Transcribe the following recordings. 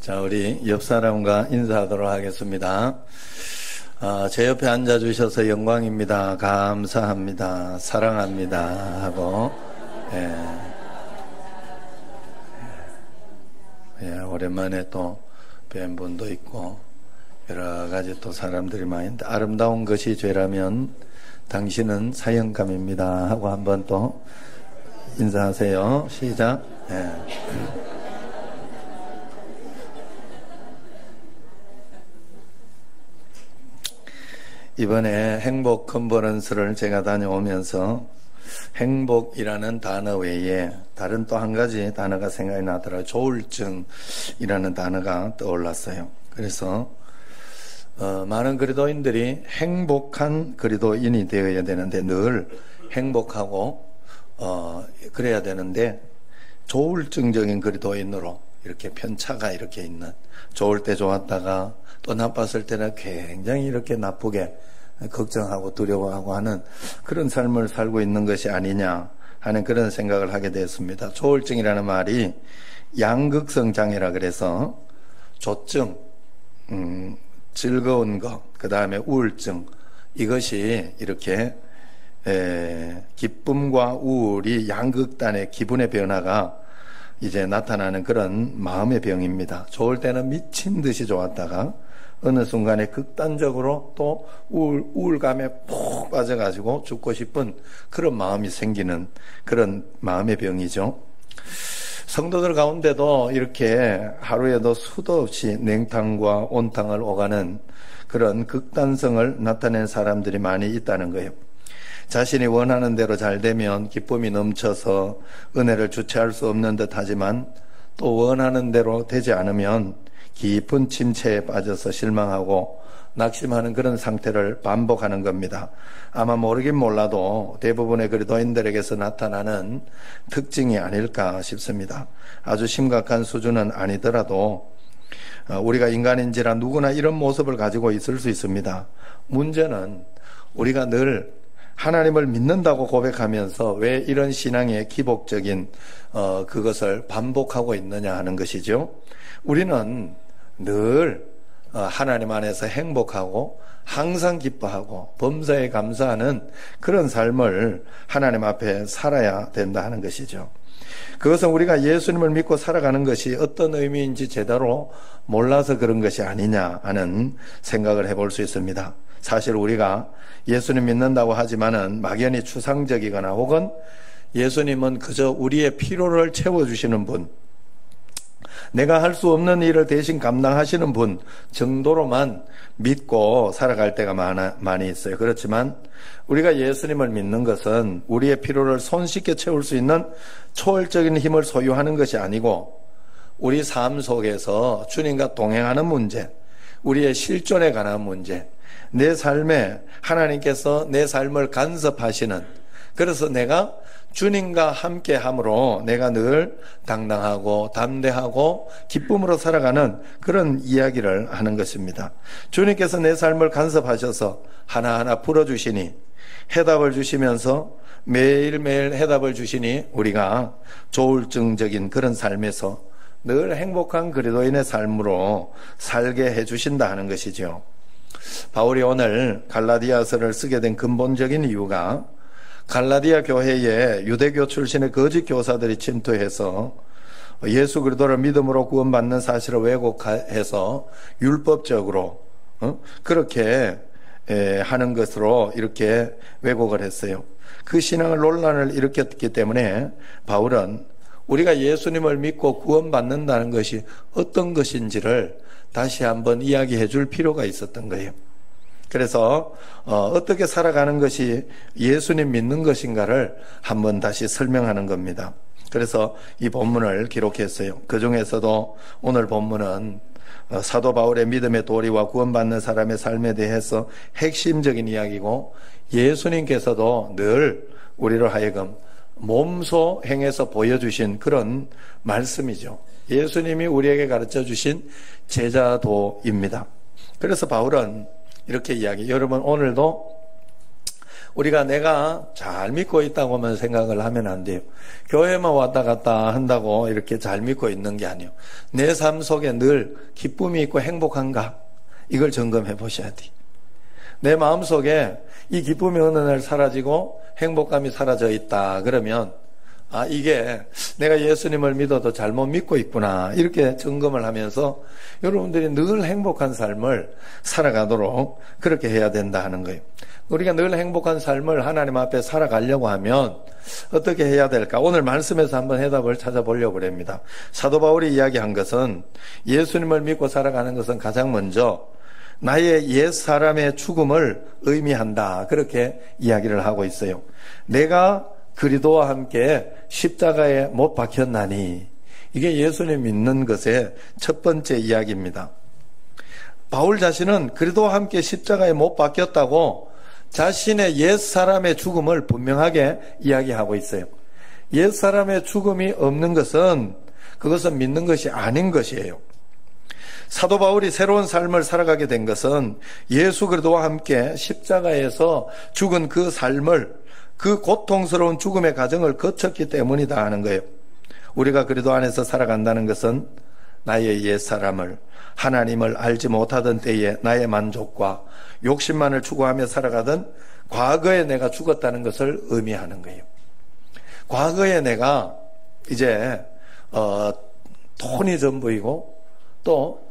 자, 우리 옆 사람과 인사하도록 하겠습니다. 제 옆에 앉아주셔서 영광입니다. 감사합니다. 사랑합니다. 하고, 오랜만에 또 뵌 분도 있고, 여러 가지 또 사람들이 많이 있는데, 아름다운 것이 죄라면 당신은 사형감입니다. 하고 한번 또 인사하세요. 시작. 이번에 행복 컨퍼런스를 제가 다녀오면서 행복이라는 단어 외에 다른 또 한 가지 단어가 생각이 나더라고요. 조울증이라는 단어가 떠올랐어요. 그래서 많은 그리스도인들이 행복한 그리스도인이 되어야 되는데, 늘 행복하고 그래야 되는데, 조울증적인 그리스도인으로 이렇게 편차가 이렇게 있는, 좋을 때 좋았다가 또 나빴을 때는 굉장히 이렇게 나쁘게 걱정하고 두려워하고 하는 그런 삶을 살고 있는 것이 아니냐 하는 그런 생각을 하게 되었습니다. 조울증이라는 말이 양극성 장애라 그래서 조증, 즐거운 것, 그 다음에 우울증, 이것이 이렇게 기쁨과 우울이 양극단의 기분의 변화가 이제 나타나는 그런 마음의 병입니다. 좋을 때는 미친 듯이 좋았다가 어느 순간에 극단적으로 또 우울감에 푹 빠져가지고 죽고 싶은 그런 마음이 생기는 그런 마음의 병이죠. 성도들 가운데도 이렇게 하루에도 수도 없이 냉탕과 온탕을 오가는 그런 극단성을 나타낸 사람들이 많이 있다는 거예요. 자신이 원하는 대로 잘 되면 기쁨이 넘쳐서 은혜를 주체할 수 없는 듯 하지만, 또 원하는 대로 되지 않으면 깊은 침체에 빠져서 실망하고 낙심하는 그런 상태를 반복하는 겁니다. 아마 모르긴 몰라도 대부분의 그리스도인들에게서 나타나는 특징이 아닐까 싶습니다. 아주 심각한 수준은 아니더라도 우리가 인간인지라 누구나 이런 모습을 가지고 있을 수 있습니다. 문제는 우리가 늘 하나님을 믿는다고 고백하면서 왜 이런 신앙의 기복적인 그것을 반복하고 있느냐 하는 것이죠. 우리는 늘 하나님 안에서 행복하고 항상 기뻐하고 범사에 감사하는 그런 삶을 하나님 앞에 살아야 된다 하는 것이죠. 그것은 우리가 예수님을 믿고 살아가는 것이 어떤 의미인지 제대로 몰라서 그런 것이 아니냐 하는 생각을 해볼 수 있습니다. 사실 우리가 예수님 믿는다고 하지만은 막연히 추상적이거나 혹은 예수님은 그저 우리의 필요를 채워주시는 분, 내가 할 수 없는 일을 대신 감당하시는 분 정도로만 믿고 살아갈 때가 많이 있어요. 그렇지만 우리가 예수님을 믿는 것은 우리의 필요를 손쉽게 채울 수 있는 초월적인 힘을 소유하는 것이 아니고, 우리 삶 속에서 주님과 동행하는 문제, 우리의 실존에 관한 문제, 내 삶에 하나님께서 내 삶을 간섭하시는, 그래서 내가 주님과 함께 함으로 내가 늘 당당하고 담대하고 기쁨으로 살아가는 그런 이야기를 하는 것입니다. 주님께서 내 삶을 간섭하셔서 하나하나 풀어주시니, 해답을 주시면서 매일매일 해답을 주시니 우리가 조울증적인 그런 삶에서 늘 행복한 그리스도인의 삶으로 살게 해주신다 하는 것이죠. 바울이 오늘 갈라디아서를 쓰게 된 근본적인 이유가, 갈라디아 교회에 유대교 출신의 거짓 교사들이 침투해서 예수 그리스도를 믿음으로 구원받는 사실을 왜곡해서 율법적으로 그렇게 하는 것으로 이렇게 왜곡을 했어요. 그 신앙을 논란을 일으켰기 때문에 바울은 우리가 예수님을 믿고 구원받는다는 것이 어떤 것인지를 다시 한번 이야기해 줄 필요가 있었던 거예요. 그래서 어떻게 살아가는 것이 예수님 믿는 것인가를 한번 다시 설명하는 겁니다. 그래서 이 본문을 기록했어요. 그 중에서도 오늘 본문은 사도 바울의 믿음의 도리와 구원받는 사람의 삶에 대해서 핵심적인 이야기고, 예수님께서도 늘 우리로 하여금 몸소 행해서 보여주신 그런 말씀이죠. 예수님이 우리에게 가르쳐 주신 제자도입니다. 그래서 바울은 이렇게 여러분 오늘도 우리가 내가 잘 믿고 있다고만 생각을 하면 안 돼요. 교회만 왔다 갔다 한다고 이렇게 잘 믿고 있는 게 아니에요. 내 삶 속에 늘 기쁨이 있고 행복한가? 이걸 점검해 보셔야 돼요. 내 마음 속에 이 기쁨이 어느 날 사라지고 행복감이 사라져 있다. 그러면 이게 내가 예수님을 믿어도 잘못 믿고 있구나. 이렇게 점검을 하면서 여러분들이 늘 행복한 삶을 살아가도록 그렇게 해야 된다 하는 거예요. 우리가 늘 행복한 삶을 하나님 앞에 살아가려고 하면 어떻게 해야 될까? 오늘 말씀에서 한번 해답을 찾아보려고 합니다. 사도 바울이 이야기한 것은 예수님을 믿고 살아가는 것은 가장 먼저 나의 옛 사람의 죽음을 의미한다. 그렇게 이야기를 하고 있어요. 내가 그리스도와 함께 십자가에 못 박혔나니, 이게 예수님 믿는 것의 첫 번째 이야기입니다. 바울 자신은 그리스도와 함께 십자가에 못 박혔다고 자신의 옛 사람의 죽음을 분명하게 이야기하고 있어요. 옛 사람의 죽음이 없는 것은 그것은 믿는 것이 아닌 것이에요. 사도 바울이 새로운 삶을 살아가게 된 것은 예수 그리스도와 함께 십자가에서 죽은 그 삶을, 그 고통스러운 죽음의 과정을 거쳤기 때문이다 하는 거예요. 우리가 그리스도 안에서 살아간다는 것은 나의 옛 사람을, 하나님을 알지 못하던 때에 나의 만족과 욕심만을 추구하며 살아가던 과거에 내가 죽었다는 것을 의미하는 거예요. 과거에 내가 이제 돈이 전부이고 또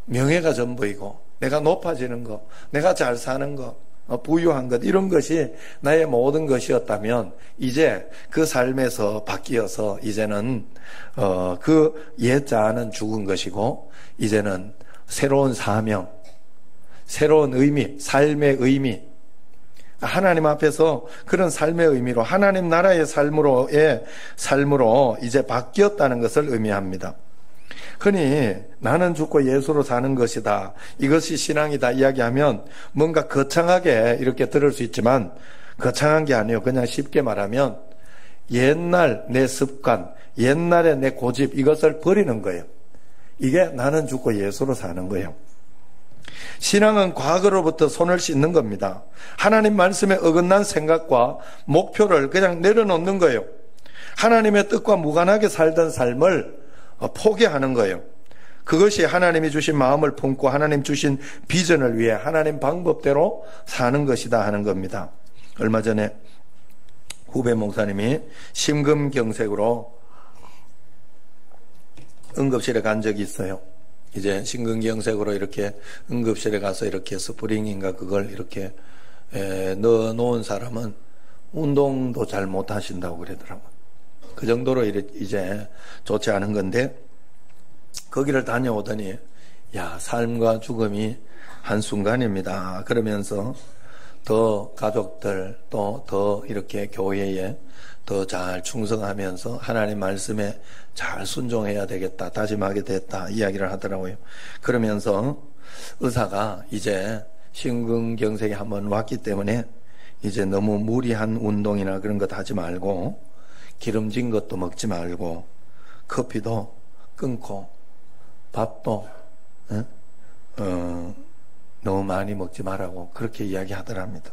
명예가 전부이고 내가 높아지는 것, 내가 잘 사는 것, 부유한 것, 이런 것이 나의 모든 것이었다면 이제 그 삶에서 바뀌어서 이제는 그 옛자는 죽은 것이고 이제는 새로운 사명, 새로운 의미, 삶의 의미, 하나님 앞에서 그런 삶의 의미로 하나님 나라의 삶으로 이제 바뀌었다는 것을 의미합니다. 흔히 나는 죽고 예수로 사는 것이다, 이것이 신앙이다 이야기하면 뭔가 거창하게 이렇게 들을 수 있지만 거창한 게 아니에요. 그냥 쉽게 말하면 옛날 내 습관, 옛날의 내 고집, 이것을 버리는 거예요. 이게 나는 죽고 예수로 사는 거예요. 신앙은 과거로부터 손을 씻는 겁니다. 하나님 말씀에 어긋난 생각과 목표를 그냥 내려놓는 거예요. 하나님의 뜻과 무관하게 살던 삶을 포기하는 거예요. 그것이 하나님이 주신 마음을 품고 하나님 주신 비전을 위해 하나님 방법대로 사는 것이다 하는 겁니다. 얼마 전에 후배 목사님이 심근경색으로 응급실에 간 적이 있어요. 이제 심근경색으로 이렇게 응급실에 가서 이렇게 스프링인가 그걸 이렇게 넣어 놓은 사람은 운동도 잘 못 하신다고 그러더라고요. 그 정도로 이제 좋지 않은 건데, 거기를 다녀오더니 삶과 죽음이 한순간입니다. 그러면서 더 가족들 또 더 이렇게 교회에 더 잘 충성하면서 하나님 말씀에 잘 순종해야 되겠다 다짐하게 됐다 이야기를 하더라고요. 그러면서 의사가 이제 심근경색이 한번 왔기 때문에 이제 너무 무리한 운동이나 그런 것 하지 말고 기름진 것도 먹지 말고 커피도 끊고 밥도 너무 많이 먹지 말라고 그렇게 이야기하더랍니다.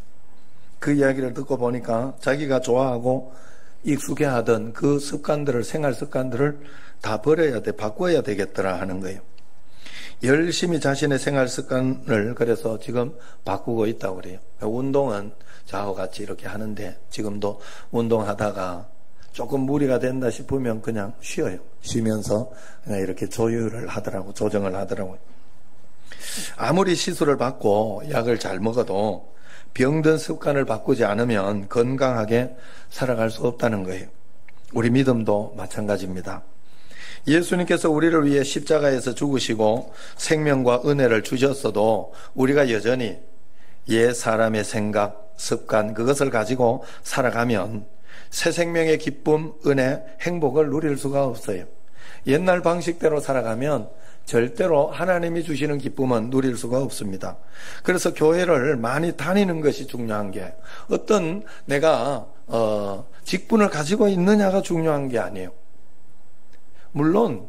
그 이야기를 듣고 보니까 자기가 좋아하고 익숙해하던 그 습관들을, 생활 습관들을 다 버려야 돼, 바꿔야 되겠더라 하는 거예요. 열심히 자신의 생활 습관을 그래서 지금 바꾸고 있다고 그래요. 운동은 저하고 같이 이렇게 하는데 지금도 운동하다가 조금 무리가 된다 싶으면 그냥 쉬어요. 쉬면서 그냥 이렇게 조율을 하더라고, 조정을 하더라고요. 아무리 시술을 받고 약을 잘 먹어도 병든 습관을 바꾸지 않으면 건강하게 살아갈 수 없다는 거예요. 우리 믿음도 마찬가지입니다. 예수님께서 우리를 위해 십자가에서 죽으시고 생명과 은혜를 주셨어도 우리가 여전히 옛 사람의 생각, 습관, 그것을 가지고 살아가면 새 생명의 기쁨, 은혜, 행복을 누릴 수가 없어요. 옛날 방식대로 살아가면 절대로 하나님이 주시는 기쁨은 누릴 수가 없습니다. 그래서 교회를 많이 다니는 것이 중요한 게, 어떤 내가 직분을 가지고 있느냐가 중요한 게 아니에요. 물론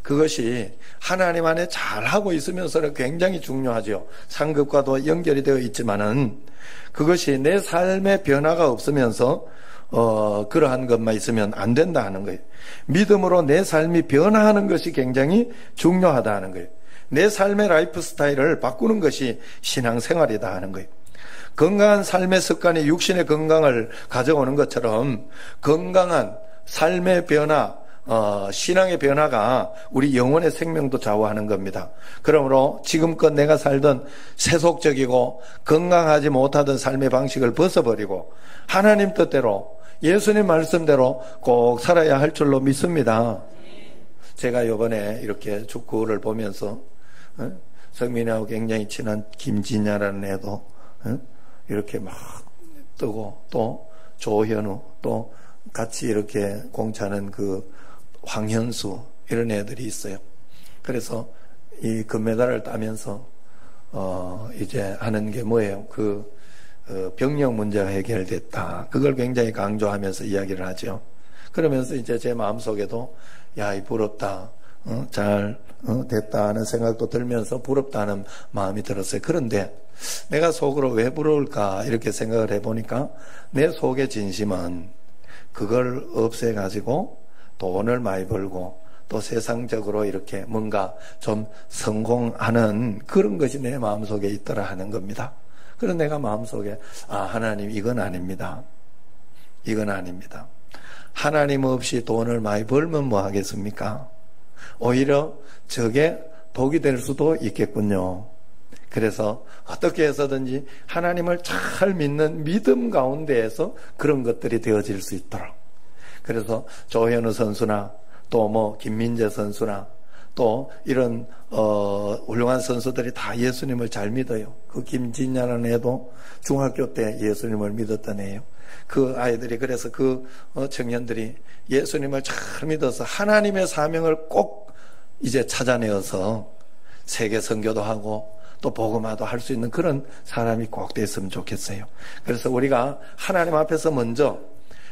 그것이 하나님 안에 잘하고 있으면서는 굉장히 중요하죠. 상급과도 연결이 되어 있지만은 그것이 내 삶의 변화가 없으면서 그러한 것만 있으면 안 된다 하는 거예요. 믿음으로 내 삶이 변화하는 것이 굉장히 중요하다 하는 거예요. 내 삶의 라이프 스타일을 바꾸는 것이 신앙생활이다 하는 거예요. 건강한 삶의 습관이 육신의 건강을 가져오는 것처럼 건강한 삶의 변화, 신앙의 변화가 우리 영혼의 생명도 좌우하는 겁니다. 그러므로 지금껏 내가 살던 세속적이고 건강하지 못하던 삶의 방식을 벗어버리고 하나님 뜻대로 예수님 말씀대로 꼭 살아야 할 줄로 믿습니다. 제가 이번에 이렇게 축구를 보면서 성민이하고 굉장히 친한 김진야라는 애도 이렇게 막 뜨고 또 조현우 또 같이 이렇게 공차는 그 황현수 이런 애들이 있어요. 그래서 이 금메달을 따면서 이제 하는 게 뭐예요? 병력 문제가 해결됐다. 그걸 굉장히 강조하면서 이야기를 하죠. 그러면서 이제 제 마음속에도 야, 이 부럽다. 잘 됐다 하는 생각도 들면서 부럽다는 마음이 들었어요. 그런데 내가 속으로 왜 부러울까 이렇게 생각을 해보니까 내 속의 진심은 그걸 없애가지고 돈을 많이 벌고 또 세상적으로 이렇게 뭔가 좀 성공하는 그런 것이 내 마음속에 있더라 하는 겁니다. 그래서 내가 마음속에 하나님 이건 아닙니다. 이건 아닙니다. 하나님 없이 돈을 많이 벌면 뭐 하겠습니까? 오히려 저게 독이 될 수도 있겠군요. 그래서 어떻게 해서든지 하나님을 잘 믿는 믿음 가운데에서 그런 것들이 되어질 수 있도록. 그래서 조현우 선수나 또 뭐 김민재 선수나 또 이런 훌륭한 선수들이 다 예수님을 잘 믿어요. 그 김진야라는 애도 중학교 때 예수님을 믿었던 애예요. 그 아이들이 그래서 그 청년들이 예수님을 잘 믿어서 하나님의 사명을 꼭 이제 찾아내어서 세계 선교도 하고 또 복음화도 할 수 있는 그런 사람이 꼭 됐으면 좋겠어요. 그래서 우리가 하나님 앞에서 먼저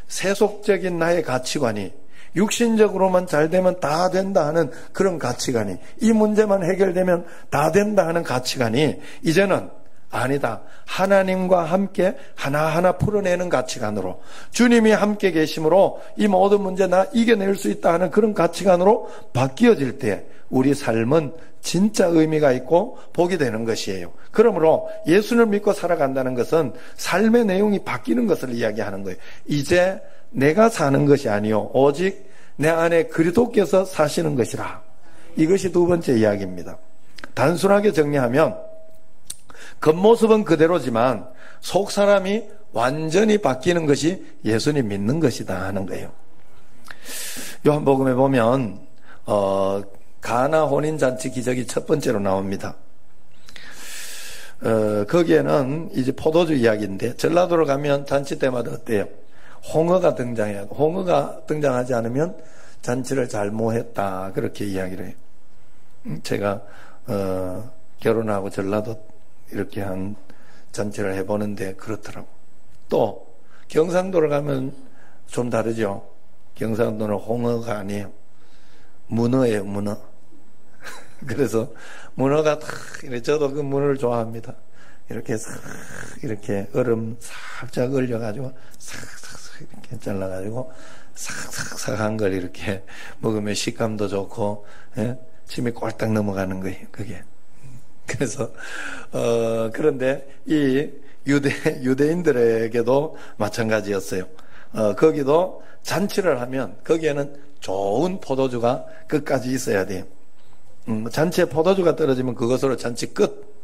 세속적인 나의 가치관이 육신적으로만 잘 되면 다 된다 하는 그런 가치관이, 이 문제만 해결되면 다 된다 하는 가치관이 이제는 아니다. 하나님과 함께 하나하나 풀어내는 가치관으로, 주님이 함께 계심으로 이 모든 문제 나 이겨낼 수 있다 하는 그런 가치관으로 바뀌어질 때 우리 삶은 진짜 의미가 있고 복이 되는 것이에요. 그러므로 예수를 믿고 살아간다는 것은 삶의 내용이 바뀌는 것을 이야기하는 거예요. 이제 내가 사는 것이 아니요 오직 내 안에 그리스도께서 사시는 것이라. 이것이 두 번째 이야기입니다. 단순하게 정리하면 겉모습은 그대로지만 속 사람이 완전히 바뀌는 것이 예수님 믿는 것이다 하는 거예요. 요한복음에 보면 가나 혼인잔치 기적이 첫 번째로 나옵니다. 거기에는 이제 포도주 이야기인데, 전라도로 가면 잔치 때마다 어때요? 홍어가 등장해요. 홍어가 등장하지 않으면 잔치를 잘못했다, 그렇게 이야기를 해요. 제가 결혼하고 전라도 이렇게 한 잔치를 해보는데 그렇더라고. 또 경상도로 가면 좀 다르죠. 경상도는 홍어가 아니에요. 문어예요, 문어. 그래서 문어가 탁, 저도 그 문어를 좋아합니다. 이렇게 싹, 이렇게 얼음 살짝 얼려가지고 싹싹싹 이렇게 잘라가지고 싹싹싹한 걸 이렇게 먹으면 식감도 좋고, 예? 침이 꼴딱 넘어가는 거예요, 그게. 그래서 그런데 이 유대인들에게도 마찬가지였어요. 거기도 잔치를 하면 거기에는 좋은 포도주가 끝까지 있어야 돼요. 잔치에 포도주가 떨어지면 그것으로 잔치 끝.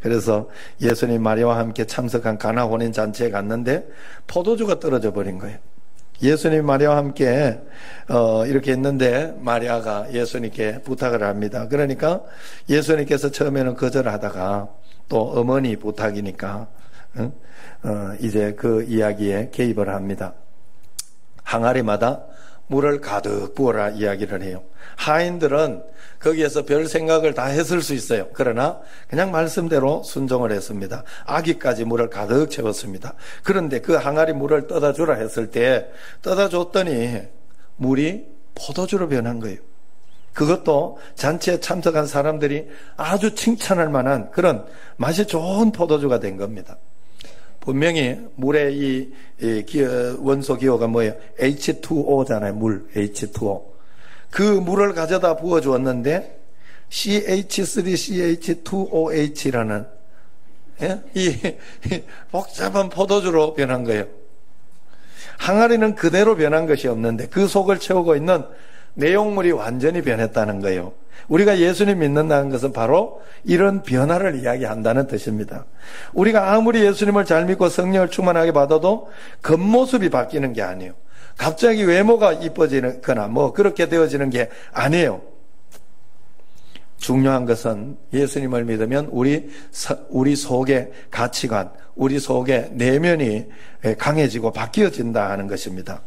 그래서 예수님 마리아와 함께 참석한 가나 혼인 잔치에 갔는데 포도주가 떨어져 버린 거예요. 예수님 마리아와 함께 이렇게 있는데 마리아가 예수님께 부탁을 합니다. 그러니까 예수님께서 처음에는 거절하다가 또 어머니 부탁이니까 이제 그 이야기에 개입을 합니다. 항아리마다 물을 가득 부어라 이야기를 해요. 하인들은 거기에서 별 생각을 다 했을 수 있어요. 그러나 그냥 말씀대로 순종을 했습니다. 아기까지 물을 가득 채웠습니다. 그런데 그 항아리 물을 떠다 주라 했을 때 떠다 줬더니 물이 포도주로 변한 거예요. 그것도 잔치에 참석한 사람들이 아주 칭찬할 만한 그런 맛이 좋은 포도주가 된 겁니다. 분명히 물의 이 원소 기호가 뭐예요? H2O잖아요. 물, H2O. 그 물을 가져다 부어 주었는데 CH3CH2OH라는 이 복잡한 포도주로 변한 거예요. 항아리는 그대로 변한 것이 없는데 그 속을 채우고 있는 내용물이 완전히 변했다는 거예요. 우리가 예수님 믿는다는 것은 바로 이런 변화를 이야기한다는 뜻입니다. 우리가 아무리 예수님을 잘 믿고 성령을 충만하게 받아도 겉모습이 바뀌는 게 아니에요. 갑자기 외모가 이뻐지거나 뭐 그렇게 되어지는 게 아니에요. 중요한 것은 예수님을 믿으면 우리 속의 가치관, 우리 속의 내면이 강해지고 바뀌어진다 하는 것입니다.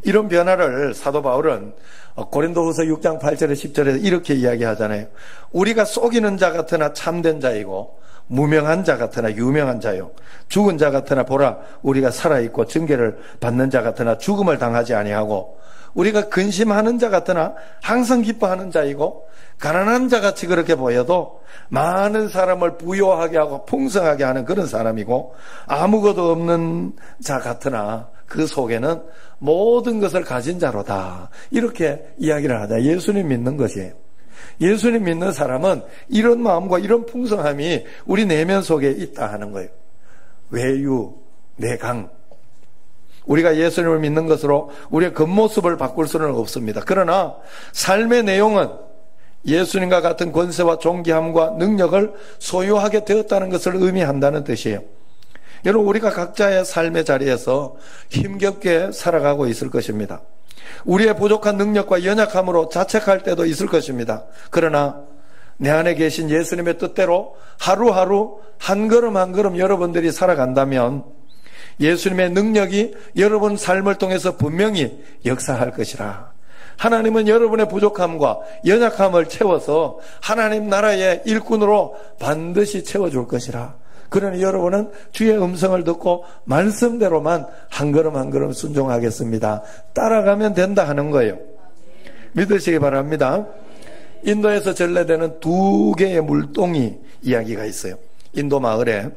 이런 변화를 사도 바울은 고린도후서 6장 8절에 10절에 이렇게 이야기하잖아요. 우리가 속이는 자 같으나 참된 자이고 무명한 자 같으나 유명한 자요. 죽은 자 같으나 보라 우리가 살아있고 징계를 받는 자 같으나 죽음을 당하지 아니하고 우리가 근심하는 자 같으나 항상 기뻐하는 자이고 가난한 자같이 그렇게 보여도 많은 사람을 부요하게 하고 풍성하게 하는 그런 사람이고 아무것도 없는 자 같으나 그 속에는 모든 것을 가진 자로다. 이렇게 이야기를 하자. 예수님 믿는 것이에요. 예수님 믿는 사람은 이런 마음과 이런 풍성함이 우리 내면 속에 있다 하는 거예요. 외유, 내강. 우리가 예수님을 믿는 것으로 우리의 겉모습을 바꿀 수는 없습니다. 그러나 삶의 내용은 예수님과 같은 권세와 존귀함과 능력을 소유하게 되었다는 것을 의미한다는 뜻이에요. 여러분 우리가 각자의 삶의 자리에서 힘겹게 살아가고 있을 것입니다. 우리의 부족한 능력과 연약함으로 자책할 때도 있을 것입니다. 그러나 내 안에 계신 예수님의 뜻대로 하루하루 한 걸음 한 걸음 여러분들이 살아간다면 예수님의 능력이 여러분 삶을 통해서 분명히 역사할 것이라. 하나님은 여러분의 부족함과 연약함을 채워서 하나님 나라의 일꾼으로 반드시 채워줄 것이라. 그러니 여러분은 주의 음성을 듣고 말씀대로만 한 걸음 한 걸음 순종하겠습니다. 따라가면 된다 하는 거예요. 믿으시기 바랍니다. 인도에서 전래되는 2개의 물동이 이야기가 있어요. 인도 마을에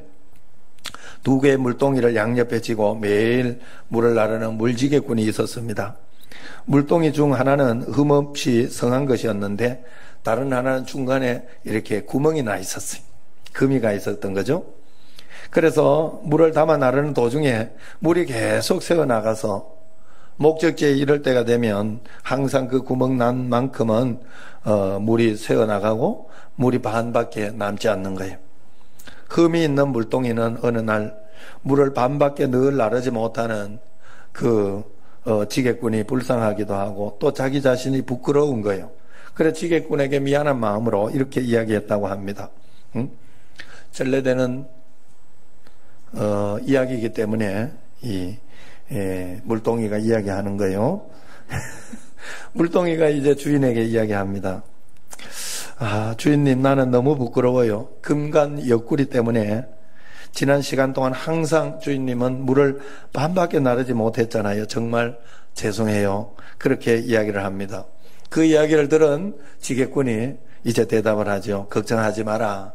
2개의 물동이를 양옆에 쥐고 매일 물을 나르는 물지개꾼이 있었습니다. 물동이 중 하나는 흠없이 성한 것이었는데 다른 하나는 중간에 이렇게 구멍이 나 있었어요. 금이가 있었던 거죠. 그래서 물을 담아 나르는 도중에 물이 계속 새어나가서 목적지에 이를 때가 되면 항상 그 구멍 난 만큼은 물이 새어나가고 물이 반밖에 남지 않는 거예요. 흠이 있는 물동이는 어느 날 물을 반밖에 늘 나르지 못하는 그 지게꾼이 불쌍하기도 하고 또 자기 자신이 부끄러운 거예요. 그래서 지게꾼에게 미안한 마음으로 이렇게 이야기했다고 합니다. 전래되는 이야기이기 때문에 이 물동이가 이야기하는 거예요. 물동이가 이제 주인에게 이야기합니다. 주인님, 나는 너무 부끄러워요. 금간 옆구리 때문에 지난 시간 동안 항상 주인님은 물을 반밖에 나르지 못했잖아요. 정말 죄송해요. 그렇게 이야기를 합니다. 그 이야기를 들은 지게꾼이 이제 대답을 하죠. 걱정하지 마라.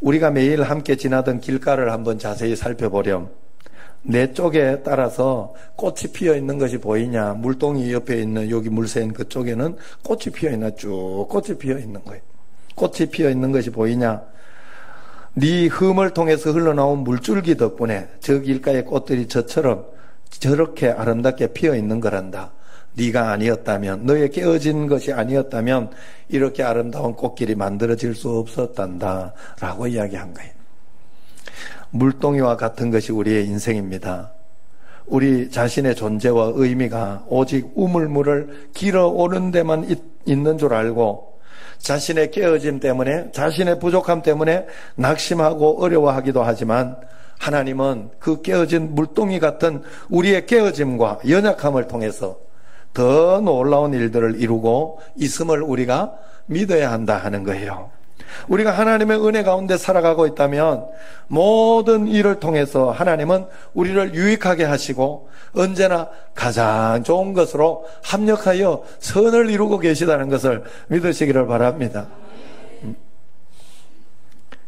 우리가 매일 함께 지나던 길가를 한번 자세히 살펴보렴. 내 쪽에 따라서 꽃이 피어 있는 것이 보이냐? 물동이 옆에 있는 여기 물새인 그쪽에는 꽃이 피어 있나? 쭉 꽃이 피어 있는 거예요. 꽃이 피어 있는 것이 보이냐? 네 흠을 통해서 흘러나온 물줄기 덕분에 저 길가의 꽃들이 저처럼 저렇게 아름답게 피어 있는 거란다. 네가 아니었다면, 너의 깨어진 것이 아니었다면 이렇게 아름다운 꽃길이 만들어질 수 없었단다 라고 이야기한 거예요. 물동이와 같은 것이 우리의 인생입니다. 우리 자신의 존재와 의미가 오직 우물물을 길어오는 데만 있는 줄 알고 자신의 깨어짐 때문에, 자신의 부족함 때문에 낙심하고 어려워하기도 하지만 하나님은 그 깨어진 물동이 같은 우리의 깨어짐과 연약함을 통해서 더 놀라운 일들을 이루고 있음을 우리가 믿어야 한다 하는 거예요. 우리가 하나님의 은혜 가운데 살아가고 있다면 모든 일을 통해서 하나님은 우리를 유익하게 하시고 언제나 가장 좋은 것으로 합력하여 선을 이루고 계시다는 것을 믿으시기를 바랍니다.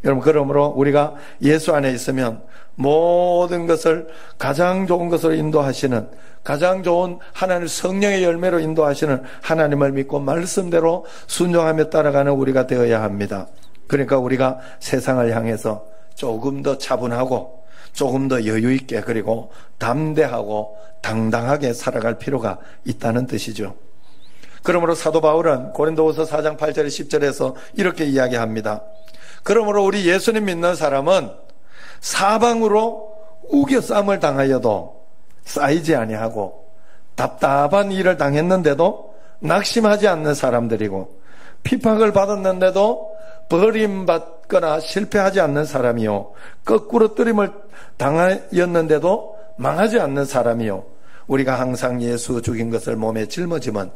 여러분, 그러므로 우리가 예수 안에 있으면 모든 것을 가장 좋은 것으로 인도하시는, 가장 좋은 하나님 성령의 열매로 인도하시는 하나님을 믿고 말씀대로 순종하며 따라가는 우리가 되어야 합니다. 그러니까 우리가 세상을 향해서 조금 더 차분하고 조금 더 여유 있게, 그리고 담대하고 당당하게 살아갈 필요가 있다는 뜻이죠. 그러므로 사도 바울은 고린도후서 4장 8절에 10절에서 이렇게 이야기합니다. 그러므로 우리 예수님 믿는 사람은 사방으로 우겨쌈을 당하여도 쌓이지 아니하고 답답한 일을 당했는데도 낙심하지 않는 사람들이고 핍박을 받았는데도 버림받거나 실패하지 않는 사람이요, 거꾸로 뜨림을 당하였는데도 망하지 않는 사람이요, 우리가 항상 예수 죽인 것을 몸에 짊어지면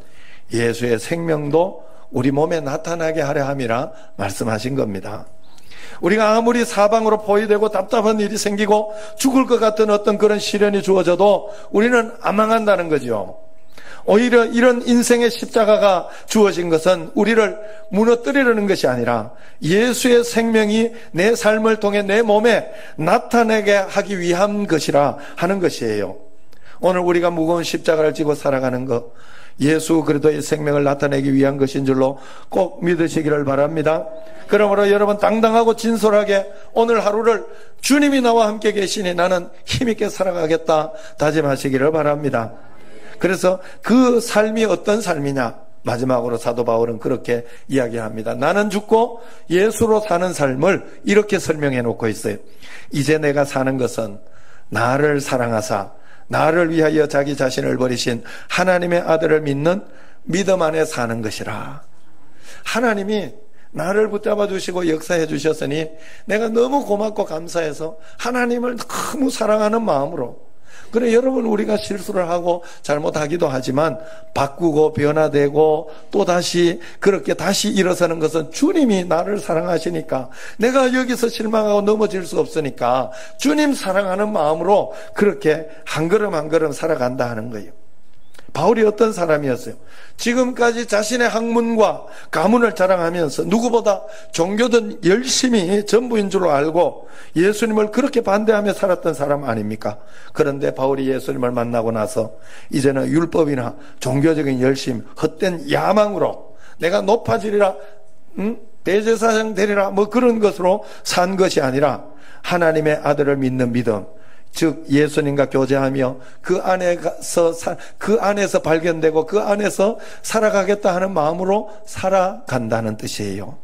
예수의 생명도 우리 몸에 나타나게 하려 함이라 말씀하신 겁니다. 우리가 아무리 사방으로 포위되고 답답한 일이 생기고 죽을 것 같은 어떤 그런 시련이 주어져도 우리는 안 망한다는 거죠. 오히려 이런 인생의 십자가가 주어진 것은 우리를 무너뜨리려는 것이 아니라 예수의 생명이 내 삶을 통해 내 몸에 나타내게 하기 위한 것이라 하는 것이에요. 오늘 우리가 무거운 십자가를 지고 살아가는 것, 예수 그리스도의 생명을 나타내기 위한 것인 줄로 꼭 믿으시기를 바랍니다. 그러므로 여러분, 당당하고 진솔하게 오늘 하루를 주님이 나와 함께 계시니 나는 힘있게 살아가겠다 다짐하시기를 바랍니다. 그래서 그 삶이 어떤 삶이냐, 마지막으로 사도 바울은 그렇게 이야기합니다. 나는 죽고 예수로 사는 삶을 이렇게 설명해 놓고 있어요. 이제 내가 사는 것은 나를 사랑하사 나를 위하여 자기 자신을 버리신 하나님의 아들을 믿는 믿음 안에 사는 것이라. 하나님이 나를 붙잡아 주시고 역사해 주셨으니 내가 너무 고맙고 감사해서 하나님을 너무 사랑하는 마음으로, 그래, 여러분, 우리가 실수를 하고 잘못하기도 하지만 바꾸고 변화되고 또다시 그렇게 다시 일어서는 것은 주님이 나를 사랑하시니까, 내가 여기서 실망하고 넘어질 수 없으니까 주님 사랑하는 마음으로 그렇게 한 걸음 한 걸음 살아간다 하는 거예요. 바울이 어떤 사람이었어요? 지금까지 자신의 학문과 가문을 자랑하면서 누구보다 종교든 열심히 전부인 줄로 알고 예수님을 그렇게 반대하며 살았던 사람 아닙니까? 그런데 바울이 예수님을 만나고 나서 이제는 율법이나 종교적인 열심, 헛된 야망으로 내가 높아지리라, 대제사장 되리라, 뭐 그런 것으로 산 것이 아니라 하나님의 아들을 믿는 믿음, 즉 예수님과 교제하며 그 안에서 발견되고 그 안에서 살아가겠다 하는 마음으로 살아간다는 뜻이에요.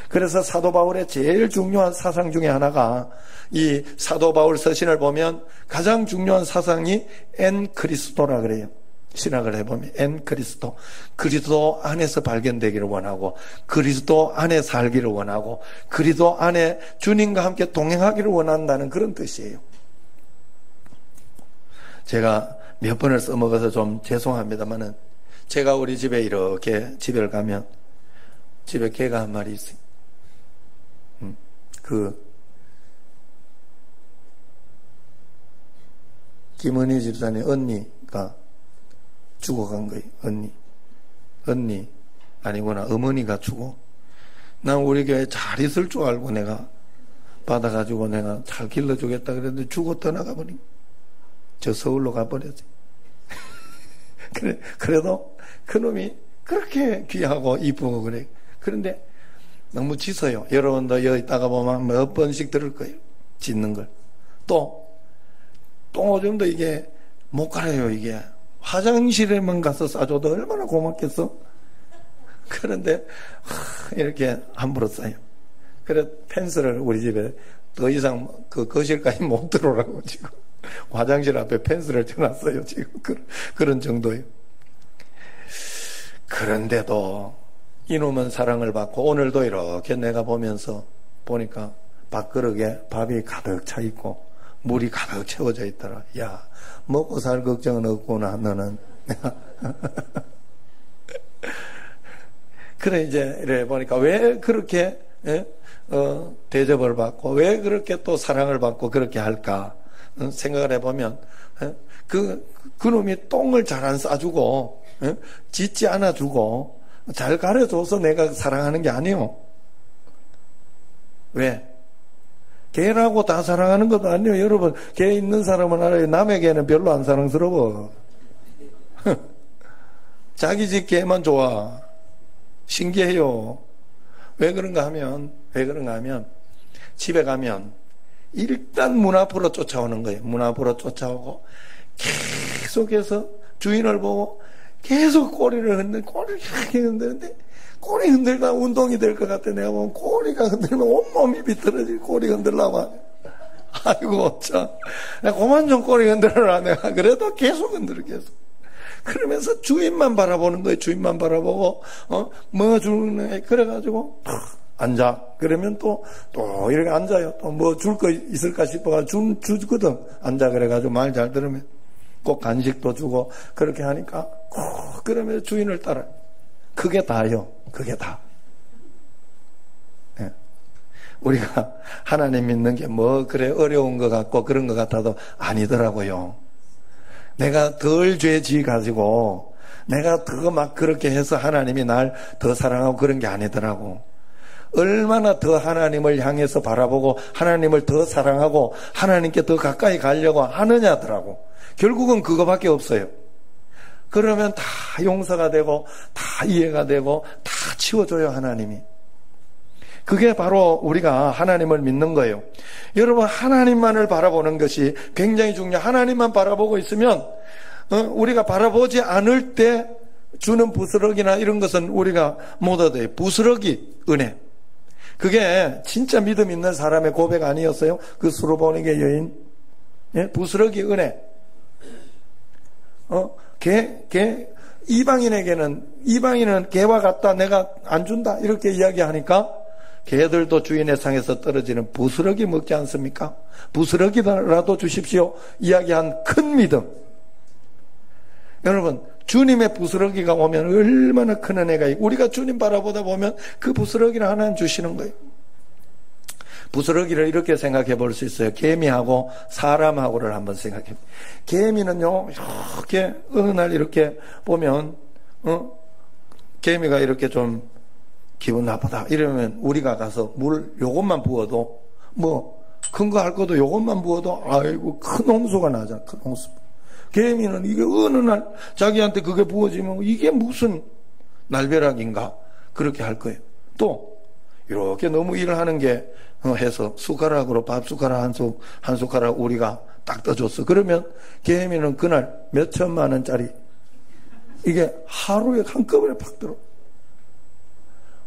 그래서 사도 바울의 제일 중요한 사상 중에 하나가, 이 사도 바울 서신을 보면 가장 중요한 사상이 엔 그리스도라 그래요. 신학을 해보면 엔 그리스도, 그리스도 안에서 발견되기를 원하고 그리스도 안에 살기를 원하고 그리스도 안에 주님과 함께 동행하기를 원한다는 그런 뜻이에요. 제가 몇 번을 써먹어서 좀 죄송합니다만은, 제가 우리 집에 이렇게 집에 가면 집에 개가 한 마리 있어요. 김은희 집사님 언니가 죽어간 거예요. 언니 아니구나, 어머니가 죽어. 난 우리 교회에 잘 있을 줄 알고 내가 받아가지고 내가 잘 길러주겠다 그랬는데 죽어 떠나가 버린 거예요. 저 서울로 가버렸지. 그래도 그놈이 그렇게 귀하고 이쁘고 그래. 그런데 너무 짖어요. 여러분도 여기 있다가 보면 몇 번씩 들을 거예요. 짖는 걸. 또 똥오줌도 이게 못 갈아요. 이게 화장실에만 가서 싸줘도 얼마나 고맙겠어. 그런데 이렇게 함부로 싸요. 그래 펜스를 우리 집에 더 이상 그 거실까지 못 들어오라고 지금 화장실 앞에 펜스를 쳐놨어요. 지금 그런 정도예요. 그런데도 이놈은 사랑을 받고, 오늘도 이렇게 내가 보면서 보니까 밥그릇에 밥이 가득 차 있고 물이 가득 채워져 있더라. 야, 먹고 살 걱정은 없구나 너는. 그래, 이제, 이래 보니까 왜 그렇게, 대접을 받고, 왜 그렇게 또 사랑을 받고 그렇게 할까? 생각을 해보면, 그놈이 똥을 잘 안 싸주고, 짖지 않아주고, 잘 가르쳐줘서 내가 사랑하는 게 아니요. 왜? 개라고 다 사랑하는 것도 아니에요. 여러분, 개 있는 사람은 알아요. 남의 개는 별로 안 사랑스러워. 자기 집 개만 좋아. 신기해요. 왜 그런가 하면, 집에 가면, 일단 문 앞으로 쫓아오는 거예요. 문 앞으로 쫓아오고, 계속해서 주인을 보고, 계속 꼬리를 흔드는데, 꼬리 흔들다 운동이 될 것 같아. 내가 보면 꼬리가 흔들면 온몸이 비틀어지고 꼬리 흔들라고 하네. 아이고, 참. 내가 그만 좀 꼬리 흔들어라. 내가 그래도 계속 흔들어, 계속. 그러면서 주인만 바라보는 거예요. 주인만 바라보고, 뭐 주는, 그래가지고, 앉아. 그러면 또 이렇게 앉아요. 또 뭐 줄 거 있을까 싶어가지고 주거든. 앉아. 그래가지고 말 잘 들으면 꼭 간식도 주고, 그렇게 하니까, 그러면서 주인을 따라. 그게 다요. 그게 다. 네. 우리가 하나님 믿는 게 뭐 그래 어려운 것 같고 그런 것 같아도 아니더라고요. 내가 덜 죄지 가지고 내가 더 막 그렇게 해서 하나님이 날 더 사랑하고 그런 게 아니더라고. 얼마나 더 하나님을 향해서 바라보고 하나님을 더 사랑하고 하나님께 더 가까이 가려고 하느냐더라고. 결국은 그거밖에 없어요. 그러면 다 용서가 되고 다 이해가 되고 다 치워줘요, 하나님이. 그게 바로 우리가 하나님을 믿는 거예요. 여러분, 하나님만을 바라보는 것이 굉장히 중요해요. 하나님만 바라보고 있으면 우리가 바라보지 않을 때 주는 부스러기나 이런 것은 우리가 못 얻어요. 부스러기, 은혜. 그게 진짜 믿음 있는 사람의 고백 아니었어요? 그 수로보니게 여인. 예? 부스러기, 은혜. 이방인은 개와 같다, 내가 안 준다, 이렇게 이야기하니까 개들도 주인의 상에서 떨어지는 부스러기 먹지 않습니까? 부스러기라도 주십시오. 이야기한 큰 믿음. 여러분, 주님의 부스러기가 오면 얼마나 큰 은혜가 있고, 우리가 주님 바라보다 보면 그 부스러기를 하나님 주시는 거예요. 부스러기를 이렇게 생각해 볼 수 있어요. 개미하고 사람하고를 한번 생각해 봅니다. 개미는요, 이렇게 어느 날 이렇게 보면 개미가 이렇게 좀 기분 나쁘다 이러면 우리가 가서 물 요것만 부어도 뭐 큰 거 할 것도 요것만 부어도 아이고 큰 홍수가 나잖아. 큰 홍수. 개미는 이게 어느 날 자기한테 그게 부어지면 이게 무슨 날벼락인가 그렇게 할 거예요. 또 이렇게 너무 일을 하는 게 해서 숟가락으로 밥 숟가락 한 숟가락 우리가 딱 떠줬어. 그러면 개미는 그날 몇 천만 원짜리 이게 하루에 한꺼번에 팍 들어.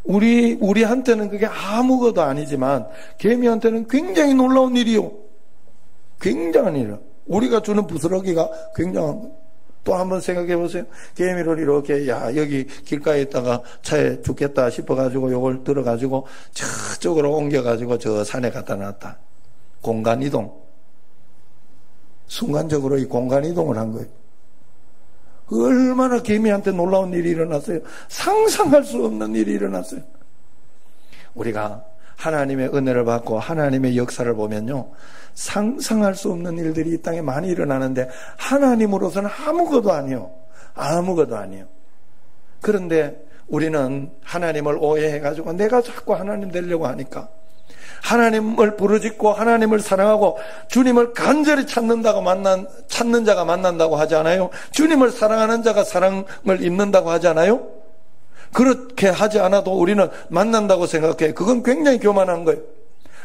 우리한테는 그게 아무것도 아니지만 개미한테는 굉장히 놀라운 일이요. 굉장한 일이요. 우리가 주는 부스러기가 굉장한 거예요. 또 한번 생각해 보세요. 개미를 이렇게 여기 길가에 있다가 차에 죽겠다 싶어가지고 요걸 들어가지고 저쪽으로 옮겨가지고 저 산에 갖다 놨다. 공간 이동. 순간적으로 이 공간 이동을 한 거예요. 얼마나 개미한테 놀라운 일이 일어났어요. 상상할 수 없는 일이 일어났어요. 우리가 하나님의 은혜를 받고 하나님의 역사를 보면요, 상상할 수 없는 일들이 이 땅에 많이 일어나는데 하나님으로서는 아무것도 아니요. 아무것도 아니요. 그런데 우리는 하나님을 오해해가지고 내가 자꾸 하나님 되려고 하니까 하나님을 부르짖고 하나님을 사랑하고 주님을 간절히 찾는 자가 만난다고 하지 않아요? 주님을 사랑하는 자가 사랑을 입는다고 하지 않아요? 그렇게 하지 않아도 우리는 만난다고 생각해. 그건 굉장히 교만한 거예요.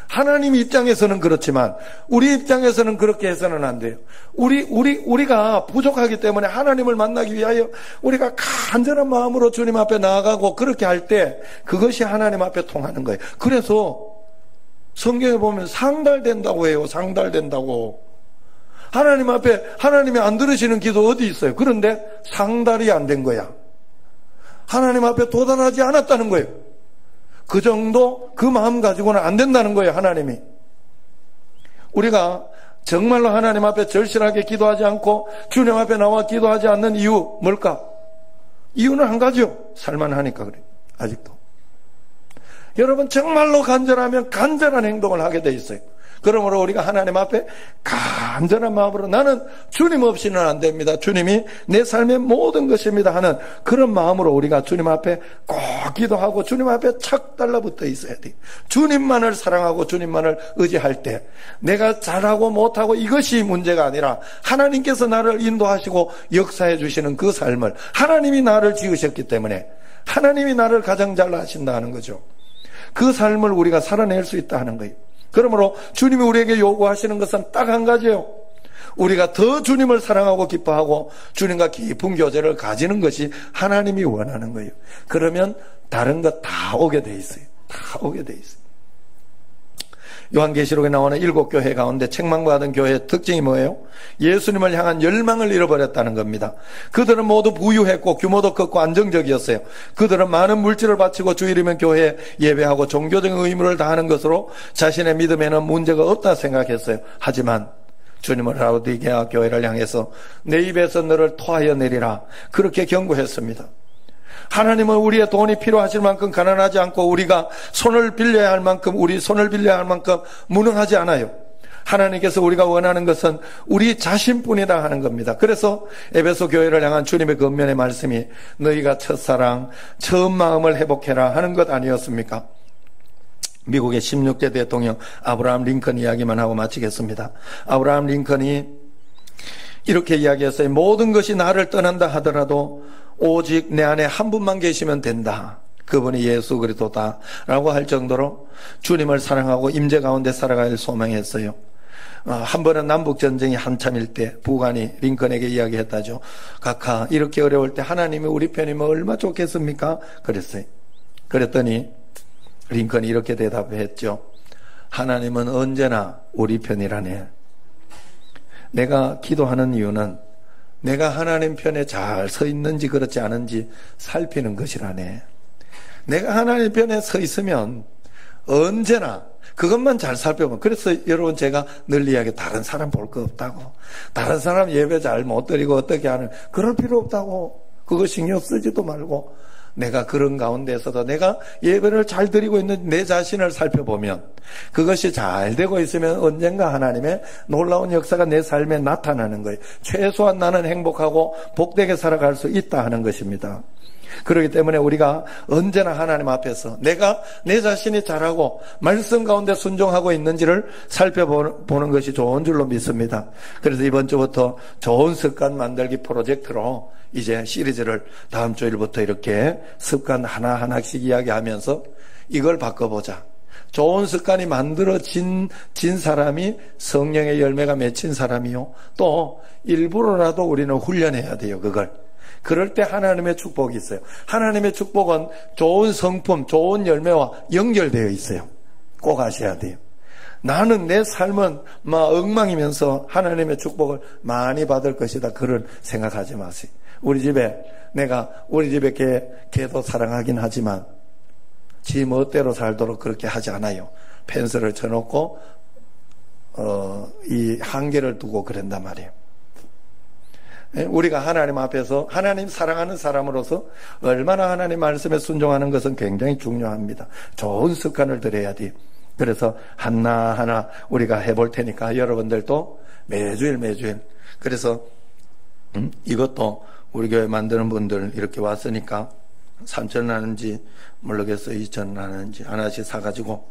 하나님 입장에서는 그렇지만 우리 입장에서는 그렇게 해서는 안 돼요. 우리가 부족하기 때문에 하나님을 만나기 위하여 우리가 간절한 마음으로 주님 앞에 나아가고 그렇게 할 때 그것이 하나님 앞에 통하는 거예요. 그래서 성경에 보면 상달된다고 해요. 상달된다고. 하나님 앞에 하나님이 안 들으시는 기도 어디 있어요? 그런데 상달이 안 된 거야. 하나님 앞에 도달하지 않았다는 거예요. 그 정도 그 마음 가지고는 안 된다는 거예요. 하나님이. 우리가 정말로 하나님 앞에 절실하게 기도하지 않고 주님 앞에 나와 기도하지 않는 이유 뭘까? 이유는 한 가지요. 살만하니까 그래요. 아직도. 여러분 정말로 간절하면 간절한 행동을 하게 돼 있어요. 그러므로 우리가 하나님 앞에 간절한 마음으로 나는 주님 없이는 안 됩니다. 주님이 내 삶의 모든 것입니다 하는 그런 마음으로 우리가 주님 앞에 꼭 기도하고 주님 앞에 착 달라붙어 있어야 돼요. 주님만을 사랑하고 주님만을 의지할 때 내가 잘하고 못하고 이것이 문제가 아니라 하나님께서 나를 인도하시고 역사해 주시는 그 삶을 하나님이 나를 지으셨기 때문에 하나님이 나를 가장 잘 아신다 하는 거죠. 그 삶을 우리가 살아낼 수 있다 하는 거예요. 그러므로 주님이 우리에게 요구하시는 것은 딱 한 가지예요. 우리가 더 주님을 사랑하고 기뻐하고 주님과 깊은 교제를 가지는 것이 하나님이 원하는 거예요. 그러면 다른 것 다 오게 돼 있어요. 다 오게 돼 있어요. 요한계시록에 나오는 7교회 가운데 책망받은 교회의 특징이 뭐예요? 예수님을 향한 열망을 잃어버렸다는 겁니다. 그들은 모두 부유했고 규모도 컸고 안정적이었어요. 그들은 많은 물질을 바치고 주일이면 교회에 예배하고 종교적인 의무를 다하는 것으로 자신의 믿음에는 문제가 없다 생각했어요. 하지만 주님은 라오디게아 교회를 향해서 내 입에서 너를 토하여 내리라 그렇게 경고했습니다. 하나님은 우리의 돈이 필요하실 만큼 가난하지 않고 우리가 손을 빌려야 할 만큼 우리 손을 빌려야 할 만큼 무능하지 않아요. 하나님께서 우리가 원하는 것은 우리 자신뿐이다 하는 겁니다. 그래서 에베소 교회를 향한 주님의 권면의 말씀이 너희가 첫사랑 처음 마음을 회복해라 하는 것 아니었습니까? 미국의 16대 대통령 아브라함 링컨 이야기만 하고 마치겠습니다. 아브라함 링컨이 이렇게 이야기했어요. 모든 것이 나를 떠난다 하더라도 오직 내 안에 한 분만 계시면 된다. 그분이 예수 그리스도다 라고 할 정도로 주님을 사랑하고 임재 가운데 살아갈 소망했어요. 한 번은 남북전쟁이 한참일 때 부관이 링컨에게 이야기했다죠. 각하 이렇게 어려울 때 하나님이 우리 편이면 얼마나 좋겠습니까? 그랬어요. 그랬더니 링컨이 이렇게 대답했죠. 하나님은 언제나 우리 편이라네. 내가 기도하는 이유는 내가 하나님 편에 잘 서 있는지 그렇지 않은지 살피는 것이라네. 내가 하나님 편에 서 있으면 언제나 그것만 잘 살펴보면, 그래서 여러분 제가 늘 이야기 다른 사람 볼 거 없다고, 다른 사람 예배 잘 못 드리고 어떻게 하는 그럴 필요 없다고, 그거 신경 쓰지도 말고 내가 그런 가운데서도 내가 예배를 잘 드리고 있는 내 자신을 살펴보면 그것이 잘 되고 있으면 언젠가 하나님의 놀라운 역사가 내 삶에 나타나는 거예요. 최소한 나는 행복하고 복되게 살아갈 수 있다 하는 것입니다. 그렇기 때문에 우리가 언제나 하나님 앞에서 내가 내 자신이 잘하고 말씀 가운데 순종하고 있는지를 살펴보는 것이 좋은 줄로 믿습니다. 그래서 이번 주부터 좋은 습관 만들기 프로젝트로 이제 시리즈를 다음 주일부터 이렇게 습관 하나하나씩 이야기하면서 이걸 바꿔보자. 좋은 습관이 만들어진 사람이 성령의 열매가 맺힌 사람이요. 또 일부러라도 우리는 훈련해야 돼요. 그걸. 그럴 때 하나님의 축복이 있어요. 하나님의 축복은 좋은 성품, 좋은 열매와 연결되어 있어요. 꼭 아셔야 돼요. 나는 내 삶은 막 엉망이면서 하나님의 축복을 많이 받을 것이다. 그런 생각하지 마세요. 우리 집에 개도 사랑하긴 하지만 지 멋대로 살도록 그렇게 하지 않아요. 펜스를 쳐놓고 이 한계를 두고 그런단 말이에요. 우리가 하나님 앞에서 하나님 사랑하는 사람으로서 얼마나 하나님 말씀에 순종하는 것은 굉장히 중요합니다. 좋은 습관을 들여야 돼요. 그래서 하나하나 우리가 해볼 테니까 여러분들도 매주일 그래서 이것도 우리 교회 만드는 분들 이렇게 왔으니까 3,000원 하는지 모르겠어요. 2,000원 하는지 하나씩 사가지고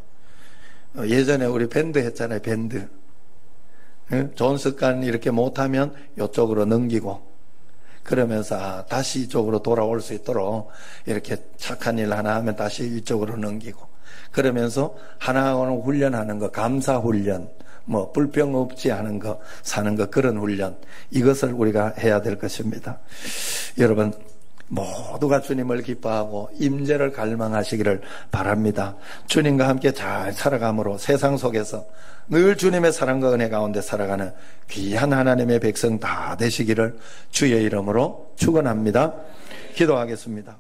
예전에 우리 밴드 했잖아요. 밴드. 좋은 습관 이렇게 못하면 이쪽으로 넘기고 그러면서 다시 이쪽으로 돌아올 수 있도록 이렇게 착한 일 하나 하면 다시 이쪽으로 넘기고 그러면서 하나하나 훈련하는 거, 감사 훈련, 뭐 불평 없지 하는 거, 사는 거, 그런 훈련, 이것을 우리가 해야 될 것입니다. 여러분 모두가 주님을 기뻐하고 임재를 갈망하시기를 바랍니다. 주님과 함께 잘 살아감으로 세상 속에서 늘 주님의 사랑과 은혜 가운데 살아가는 귀한 하나님의 백성 다 되시기를 주의 이름으로 축원합니다. 기도하겠습니다.